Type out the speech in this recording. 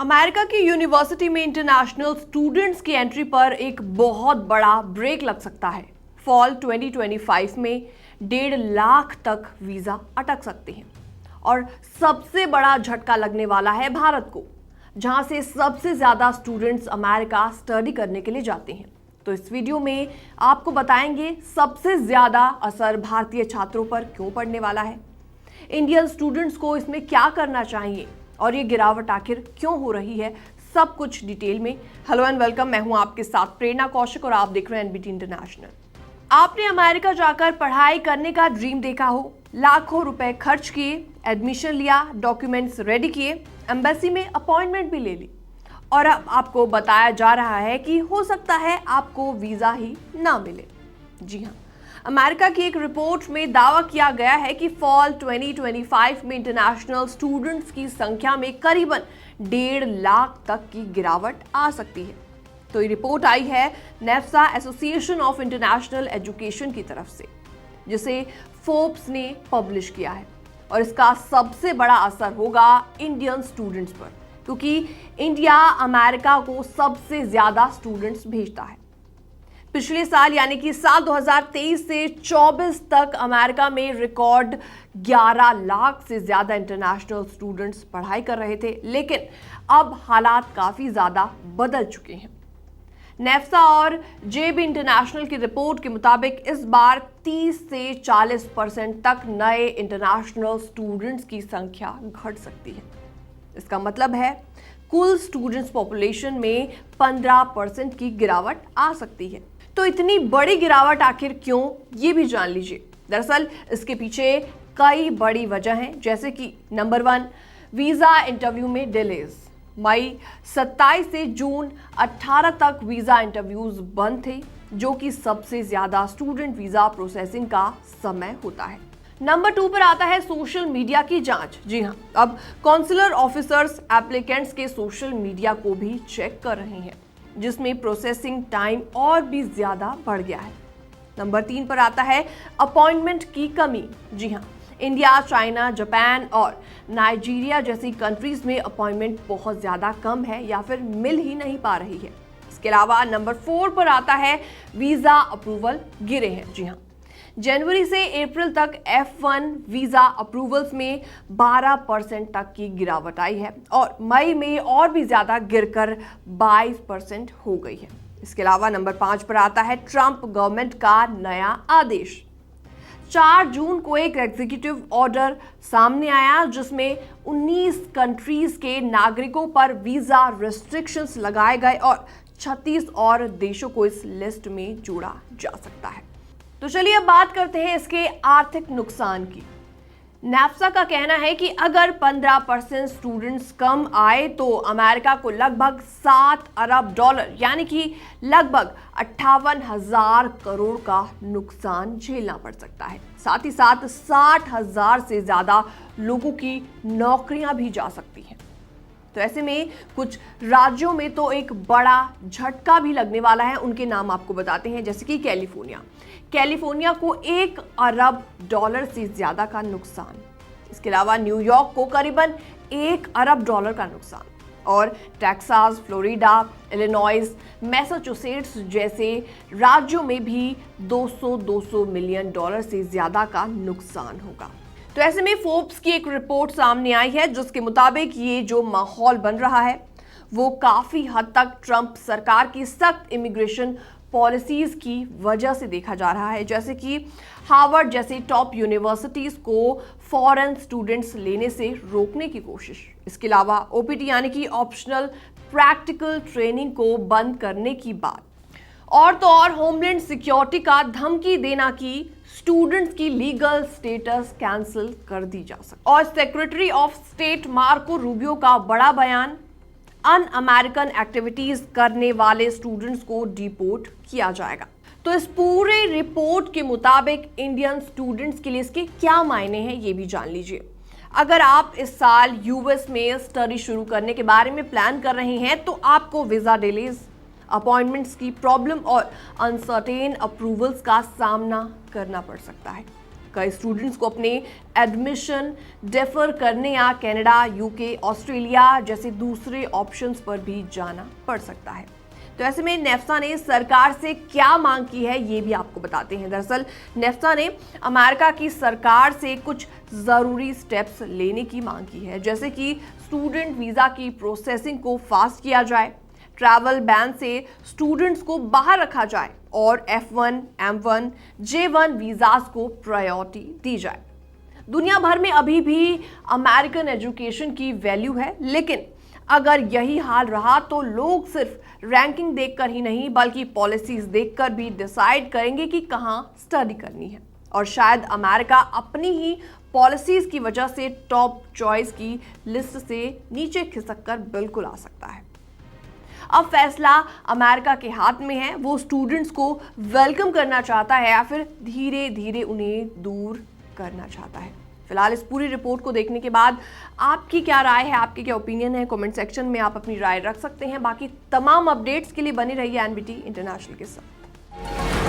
America की university में international students की एंट्री पर एक बहुत बड़ा ब्रेक लग सकता है। फॉल 2025 में 1.5 लाख तक वीजा अटक सकते हैं और सबसे बड़ा झटका लगने वाला है भारत को, जहां से सबसे ज्यादा स्टूडेंट्स अमेरिका स्टडी करने के लिए जाते हैं। तो इस वीडियो में आपको बताएंगे सबसे ज्यादा असर भारतीय छात्रों पर क्यों पड़ने वाला है, इंडियन स्टूडेंट्स को इसमें क्या करना चाहिए और ये गिरावट आखिर क्यों हो रही है, सब कुछ डिटेल में। हेलो एंड वेलकम, मैं हूं आपके साथ प्रेरणा कौशिक और आप देख रहे हैं एनबीटी इंटरनेशनल। आपने अमेरिका जाकर पढ़ाई करने का ड्रीम देखा हो, लाखों रुपए खर्च किए, एडमिशन लिया, डॉक्यूमेंट्स रेडी किए, एम्बेसी में अपॉइंटमेंट भी ले ली और अब आपको बताया जा रहा है कि हो सकता है आपको वीजा ही ना मिले। जी हाँ, अमेरिका की एक रिपोर्ट में दावा किया गया है कि फॉल 2025 में इंटरनेशनल स्टूडेंट्स की संख्या में करीबन 1.5 लाख तक की गिरावट आ सकती है। तो ये रिपोर्ट आई है नेफ्सा एसोसिएशन ऑफ इंटरनेशनल एजुकेशन की तरफ से, जिसे फोर्ब्स ने पब्लिश किया है और इसका सबसे बड़ा असर होगा इंडियन स्टूडेंट्स पर, क्योंकि इंडिया अमेरिका को सबसे ज्यादा स्टूडेंट्स भेजता है। पिछले साल यानी कि साल 2023 से 24 तक अमेरिका में रिकॉर्ड 11 लाख से ज्यादा इंटरनेशनल स्टूडेंट्स पढ़ाई कर रहे थे, लेकिन अब हालात काफी ज्यादा बदल चुके हैं। नेफ्सा और जेबी इंटरनेशनल की रिपोर्ट के मुताबिक इस बार 30 से 40% तक नए इंटरनेशनल स्टूडेंट्स की संख्या घट सकती है। इसका मतलब है कुल स्टूडेंट्स पॉपुलेशन में 15% की गिरावट आ सकती है। तो इतनी बड़ी गिरावट आखिर क्यों, ये भी जान लीजिए। दरअसल इसके पीछे कई बड़ी वजह हैं, जैसे कि नंबर 1, वीजा इंटरव्यू में डिलेज। मई 27 से जून 18 तक वीजा इंटरव्यूज बंद थे, जो कि सबसे ज्यादा स्टूडेंट वीजा प्रोसेसिंग का समय होता है। नंबर 2 पर आता है सोशल मीडिया की जांच। जी हाँ, अब कॉन्सुलर ऑफिसर्स एप्लीकेंट्स के सोशल मीडिया को भी चेक कर रहे हैं, जिसमें प्रोसेसिंग टाइम और भी ज्यादा बढ़ गया है। नंबर 3 पर आता है अपॉइंटमेंट की कमी। जी हाँ, इंडिया, चाइना, जापान और नाइजीरिया जैसी कंट्रीज में अपॉइंटमेंट बहुत ज्यादा कम है या फिर मिल ही नहीं पा रही है। इसके अलावा नंबर 4 पर आता है वीजा अप्रूवल गिरे हैं। जी हाँ, जनवरी से अप्रैल तक F1 वीजा अप्रूवल्स में 12% तक की गिरावट आई है और मई में और भी ज्यादा गिरकर 22% हो गई है। इसके अलावा नंबर 5 पर आता है ट्रंप गवर्नमेंट का नया आदेश। 4 जून को एक एग्जीक्यूटिव ऑर्डर सामने आया, जिसमें 19 कंट्रीज के नागरिकों पर वीजा रिस्ट्रिक्शंस लगाए गए और 36 और देशों को इस लिस्ट में जोड़ा जा सकता है। तो चलिए अब बात करते हैं इसके आर्थिक नुकसान की। नेफ्सा का कहना है कि अगर 15% स्टूडेंट्स कम आए तो अमेरिका को लगभग $7 अरब यानी कि लगभग 58,000 करोड़ का नुकसान झेलना पड़ सकता है। साथ ही साथ 60,000 से ज्यादा लोगों की नौकरियां भी जा सकती हैं। तो ऐसे में कुछ राज्यों में तो एक बड़ा झटका भी लगने वाला है। उनके नाम आपको बताते हैं, जैसे कि कैलिफोर्निया को $1 अरब से ज्यादा का नुकसान। इसके अलावा न्यूयॉर्क को करीबन $1 अरब का नुकसान और टेक्सास, फ्लोरिडा, इलिनॉइस, मैसाचुसेट्स जैसे राज्यों में भी $200 मिलियन से ज्यादा का नुकसान होगा। तो ऐसे में फोर्ब्स की एक रिपोर्ट सामने आई है, जिसके मुताबिक ये जो माहौल बन रहा है वो काफी हद तक ट्रंप सरकार की सख्त इमिग्रेशन पॉलिसीज की वजह से देखा जा रहा है, जैसे कि हार्वर्ड जैसी टॉप यूनिवर्सिटीज को फॉरेन स्टूडेंट्स लेने से रोकने की कोशिश। इसके अलावा ओपीटी यानी कि ऑप्शनल प्रैक्टिकल ट्रेनिंग को बंद करने की बात, और तो और होमलैंड सिक्योरिटी का धमकी देना कि स्टूडेंट्स की लीगल स्टेटस कैंसिल कर दी जा सकती। और secretary of state Marco Rubio का बड़ा बयान, अन अमेरिकन एक्टिविटीज करने वाले स्टूडेंट्स को डिपोर्ट किया जाएगा। तो इस पूरे रिपोर्ट के मुताबिक इंडियन स्टूडेंट्स के लिए इसके क्या मायने हैं, ये भी जान लीजिए। अगर आप इस साल यूएस में स्टडी शुरू करने के बारे में प्लान कर रहे हैं तो आपको वीजा डिलेज, अपॉइंटमेंट्स की प्रॉब्लम और अनसर्टेन अप्रूवल्स का सामना करना पड़ सकता है। कई स्टूडेंट्स को अपने एडमिशन डेफर करने या कनाडा, यूके, ऑस्ट्रेलिया जैसे दूसरे ऑप्शंस पर भी जाना पड़ सकता है। तो ऐसे में नेफ्सा ने सरकार से क्या मांग की है, ये भी आपको बताते हैं। दरअसल नेफ्सा ने अमेरिका की सरकार से कुछ ज़रूरी स्टेप्स लेने की मांग की है, जैसे कि स्टूडेंट वीज़ा की प्रोसेसिंग को फास्ट किया जाए, ट्रैवल बैन से स्टूडेंट्स को बाहर रखा जाए और F1, M1, J1 वीज़ास को प्रायोरिटी दी जाए। दुनिया भर में अभी भी अमेरिकन एजुकेशन की वैल्यू है, लेकिन अगर यही हाल रहा तो लोग सिर्फ रैंकिंग देखकर ही नहीं बल्कि पॉलिसीज देखकर भी डिसाइड करेंगे कि कहां स्टडी करनी है। और शायद अमेरिका अपनी ही पॉलिसीज की वजह से टॉप चॉइस की लिस्ट से नीचे खिसक कर बिल्कुल आ सकता है। अब फैसला अमेरिका के हाथ में है, वो स्टूडेंट्स को वेलकम करना चाहता है या फिर धीरे धीरे उन्हें दूर करना चाहता है। फिलहाल इस पूरी रिपोर्ट को देखने के बाद आपकी क्या राय है, आपकी क्या ओपिनियन है, कमेंट सेक्शन में आप अपनी राय रख सकते हैं। बाकी तमाम अपडेट्स के लिए बने रहिए एनबीटी इंटरनेशनल के साथ।